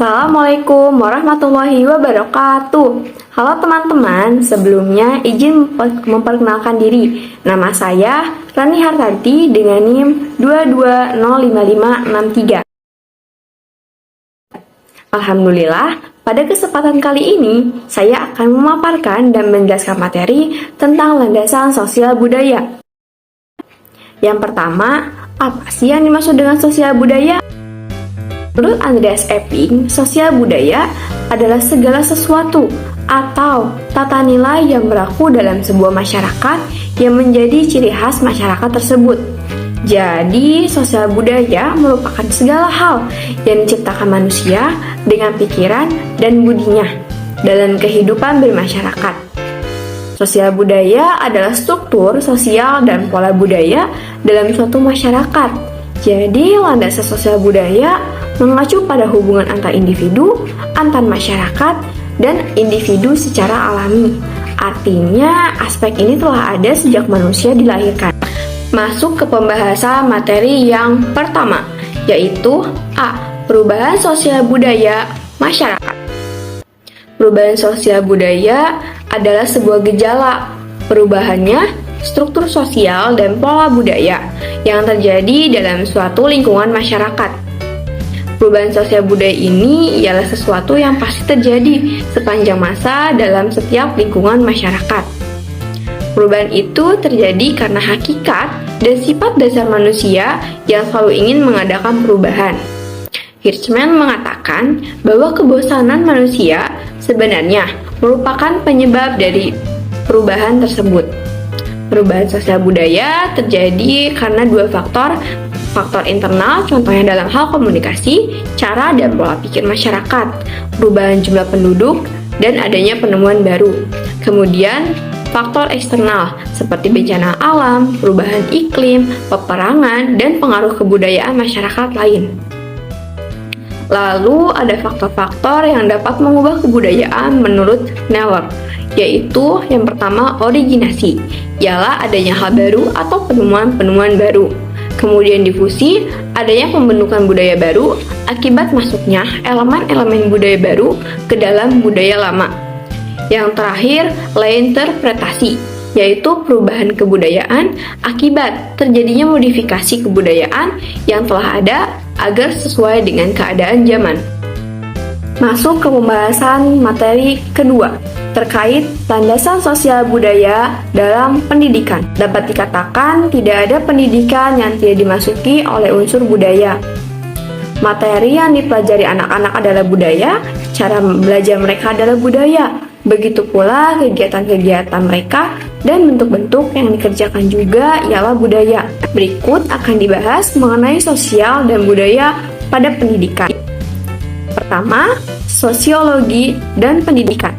Assalamualaikum warahmatullahi wabarakatuh. Halo teman-teman, sebelumnya izin memperkenalkan diri. Nama saya Rani Hartanti dengan NIM 2205563. Alhamdulillah, pada kesempatan kali ini saya akan memaparkan dan menjelaskan materi tentang landasan sosial budaya. Yang pertama, apa sih yang dimaksud dengan sosial budaya? Menurut Andreas Epping, sosial budaya adalah segala sesuatu atau tata nilai yang berlaku dalam sebuah masyarakat yang menjadi ciri khas masyarakat tersebut. Jadi, sosial budaya merupakan segala hal yang diciptakan manusia dengan pikiran dan budinya dalam kehidupan bermasyarakat. Sosial budaya adalah struktur sosial dan pola budaya dalam suatu masyarakat. Jadi, landasan sosial budaya mengacu pada hubungan antar individu, antar masyarakat, dan individu secara alami. Artinya, aspek ini telah ada sejak manusia dilahirkan. Masuk ke pembahasan materi yang pertama, yaitu A. Perubahan sosial budaya masyarakat. Perubahan sosial budaya adalah sebuah gejala. Perubahannya struktur sosial dan pola budaya yang terjadi dalam suatu lingkungan masyarakat. Perubahan sosial budaya ini ialah sesuatu yang pasti terjadi sepanjang masa dalam setiap lingkungan masyarakat. Perubahan itu terjadi karena hakikat dan sifat dasar manusia yang selalu ingin mengadakan perubahan. Hirschman mengatakan bahwa kebosanan manusia sebenarnya merupakan penyebab dari perubahan tersebut. Perubahan sosial budaya terjadi karena dua faktor internal, contohnya dalam hal komunikasi, cara dan pola pikir masyarakat, perubahan jumlah penduduk, dan adanya penemuan baru. Kemudian, faktor eksternal seperti bencana alam, perubahan iklim, peperangan, dan pengaruh kebudayaan masyarakat lain. Lalu, ada faktor-faktor yang dapat mengubah kebudayaan menurut Neller, yaitu yang pertama originasi, ialah adanya hal baru atau penemuan-penemuan baru. Kemudian difusi, adanya pembentukan budaya baru akibat masuknya elemen-elemen budaya baru ke dalam budaya lama. Yang terakhir, reinterpretasi, yaitu perubahan kebudayaan akibat terjadinya modifikasi kebudayaan yang telah ada agar sesuai dengan keadaan zaman. Masuk ke pembahasan materi kedua, terkait landasan sosial budaya dalam pendidikan. Dapat dikatakan tidak ada pendidikan yang tidak dimasuki oleh unsur budaya. Materi yang dipelajari anak-anak adalah budaya, cara belajar mereka adalah budaya. Begitu pula kegiatan-kegiatan mereka dan bentuk-bentuk yang dikerjakan juga ialah budaya. Berikut akan dibahas mengenai sosial dan budaya pada pendidikan. Pertama, sosiologi dan pendidikan.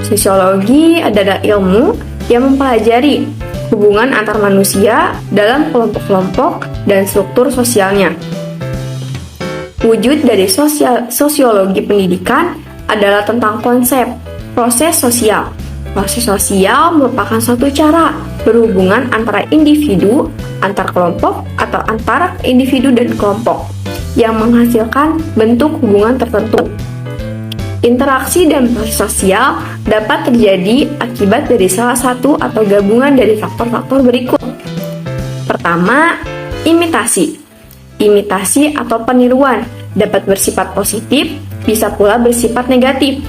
Sosiologi adalah ilmu yang mempelajari hubungan antar manusia dalam kelompok-kelompok dan struktur sosialnya. Wujud dari sosiologi pendidikan adalah tentang konsep proses sosial. Proses sosial merupakan suatu cara berhubungan antara individu, antar kelompok, atau antara individu dan kelompok yang menghasilkan bentuk hubungan tertentu. Interaksi dan proses sosial dapat terjadi akibat dari salah satu atau gabungan dari faktor-faktor berikut. Pertama, imitasi. Imitasi atau peniruan dapat bersifat positif, bisa pula bersifat negatif.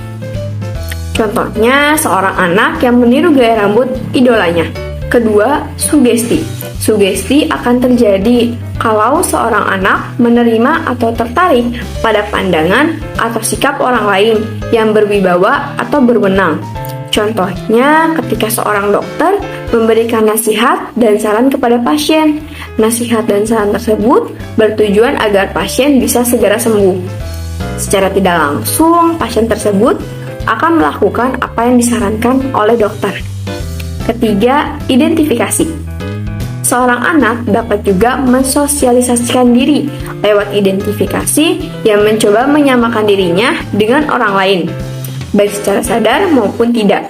Contohnya, seorang anak yang meniru gaya rambut idolanya. Kedua, sugesti. Sugesti akan terjadi kalau seorang anak menerima atau tertarik pada pandangan atau sikap orang lain yang berwibawa atau berwenang. Contohnya, ketika seorang dokter memberikan nasihat dan saran kepada pasien. Nasihat dan saran tersebut bertujuan agar pasien bisa segera sembuh. Secara tidak langsung, pasien tersebut akan melakukan apa yang disarankan oleh dokter. Ketiga, identifikasi. Seorang anak dapat juga mensosialisasikan diri lewat identifikasi yang mencoba menyamakan dirinya dengan orang lain, baik secara sadar maupun tidak.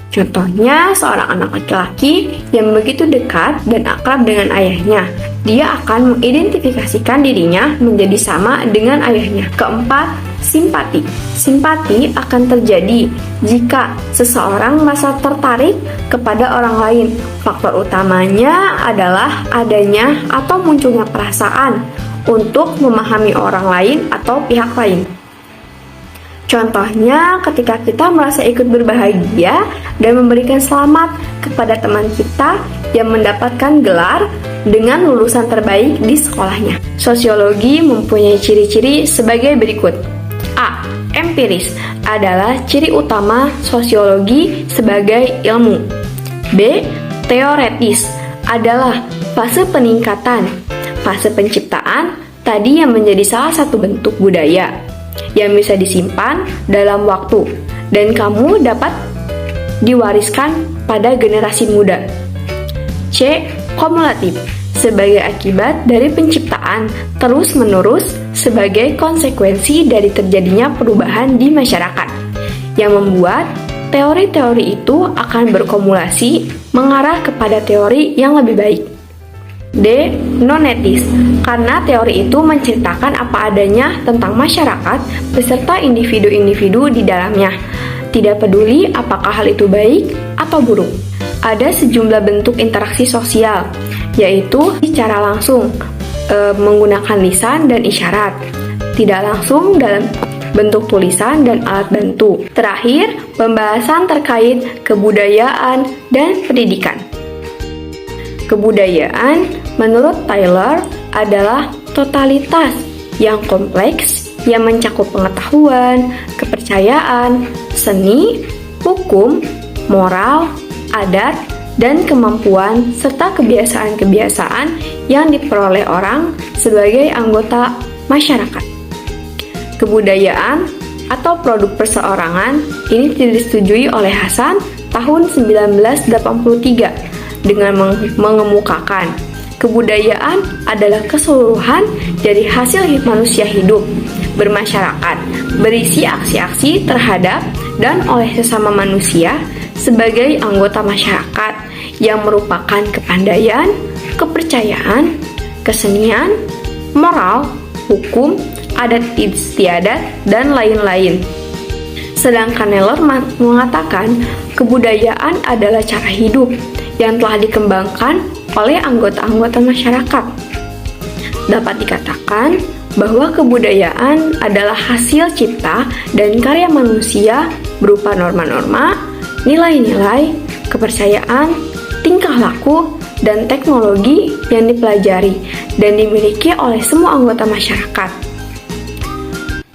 Contohnya, seorang anak laki-laki yang begitu dekat dan akrab dengan ayahnya, dia akan mengidentifikasikan dirinya menjadi sama dengan ayahnya. Keempat, Simpati. Simpati akan terjadi jika seseorang merasa tertarik kepada orang lain. Faktor utamanya adalah adanya atau munculnya perasaan untuk memahami orang lain atau pihak lain. Contohnya ketika kita merasa ikut berbahagia dan memberikan selamat kepada teman kita yang mendapatkan gelar dengan lulusan terbaik di sekolahnya. Sosiologi mempunyai ciri-ciri sebagai berikut. A. Empiris adalah ciri utama sosiologi sebagai ilmu. B. Teoretis adalah fase peningkatan, fase penciptaan tadi yang menjadi salah satu bentuk budaya yang bisa disimpan dalam waktu dan kamu dapat diwariskan pada generasi muda. C. Kumulatif sebagai akibat dari penciptaan terus-menerus sebagai konsekuensi dari terjadinya perubahan di masyarakat yang membuat teori-teori itu akan berkumulasi mengarah kepada teori yang lebih baik. D. Nonetis, karena teori itu menceritakan apa adanya tentang masyarakat beserta individu-individu di dalamnya, tidak peduli apakah hal itu baik atau buruk. Ada sejumlah bentuk interaksi sosial, yaitu secara langsung menggunakan lisan dan isyarat, tidak langsung dalam bentuk tulisan dan alat bantu. Terakhir, pembahasan terkait kebudayaan dan pendidikan. Kebudayaan, menurut Taylor, adalah totalitas yang kompleks yang mencakup pengetahuan, kepercayaan, seni, hukum, moral, adat, dan kemampuan serta kebiasaan-kebiasaan yang diperoleh orang sebagai anggota masyarakat. Kebudayaan atau produk perseorangan ini disetujui oleh Hasan tahun 1983 dengan mengemukakan kebudayaan adalah keseluruhan dari hasil manusia hidup, bermasyarakat, berisi aksi-aksi terhadap dan oleh sesama manusia sebagai anggota masyarakat yang merupakan kepandaian, kepercayaan, kesenian, moral, hukum, adat istiadat, dan lain-lain. Sedangkan Taylor mengatakan kebudayaan adalah cara hidup yang telah dikembangkan oleh anggota-anggota masyarakat. Dapat dikatakan bahwa kebudayaan adalah hasil cipta dan karya manusia berupa norma-norma, nilai-nilai, kepercayaan, tingkah laku, dan teknologi yang dipelajari dan dimiliki oleh semua anggota masyarakat.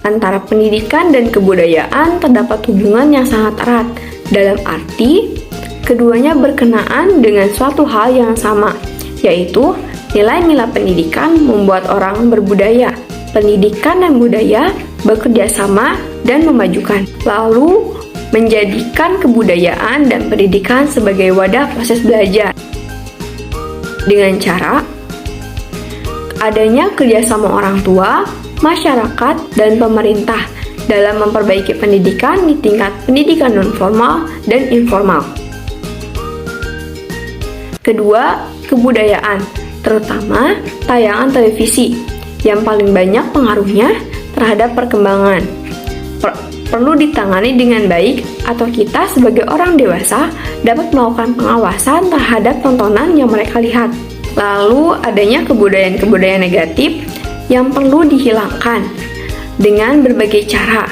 Antara pendidikan dan kebudayaan terdapat hubungan yang sangat erat, dalam arti keduanya berkenaan dengan suatu hal yang sama, yaitu nilai-nilai pendidikan membuat orang berbudaya. Pendidikan dan budaya bekerja sama dan memajukan, lalu menjadikan kebudayaan dan pendidikan sebagai wadah proses belajar. Dengan cara adanya kerjasama orang tua, masyarakat, dan pemerintah dalam memperbaiki pendidikan di tingkat pendidikan non-formal dan informal. Kedua, kebudayaan, terutama tayangan televisi, yang paling banyak pengaruhnya terhadap perkembangan. Perlu ditangani dengan baik atau kita sebagai orang dewasa dapat melakukan pengawasan terhadap tontonan yang mereka lihat. Lalu adanya kebudayaan-kebudayaan negatif yang perlu dihilangkan dengan berbagai cara.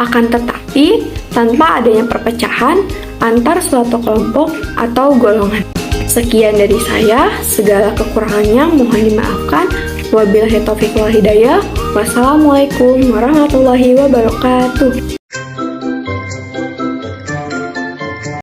Akan tetapi tanpa adanya perpecahan antar suatu kelompok atau golongan. Sekian dari saya, segala kekurangannya mohon dimaafkan. Wabillahi taufiq wal hidayah. Wassalamualaikum warahmatullahi wabarakatuh.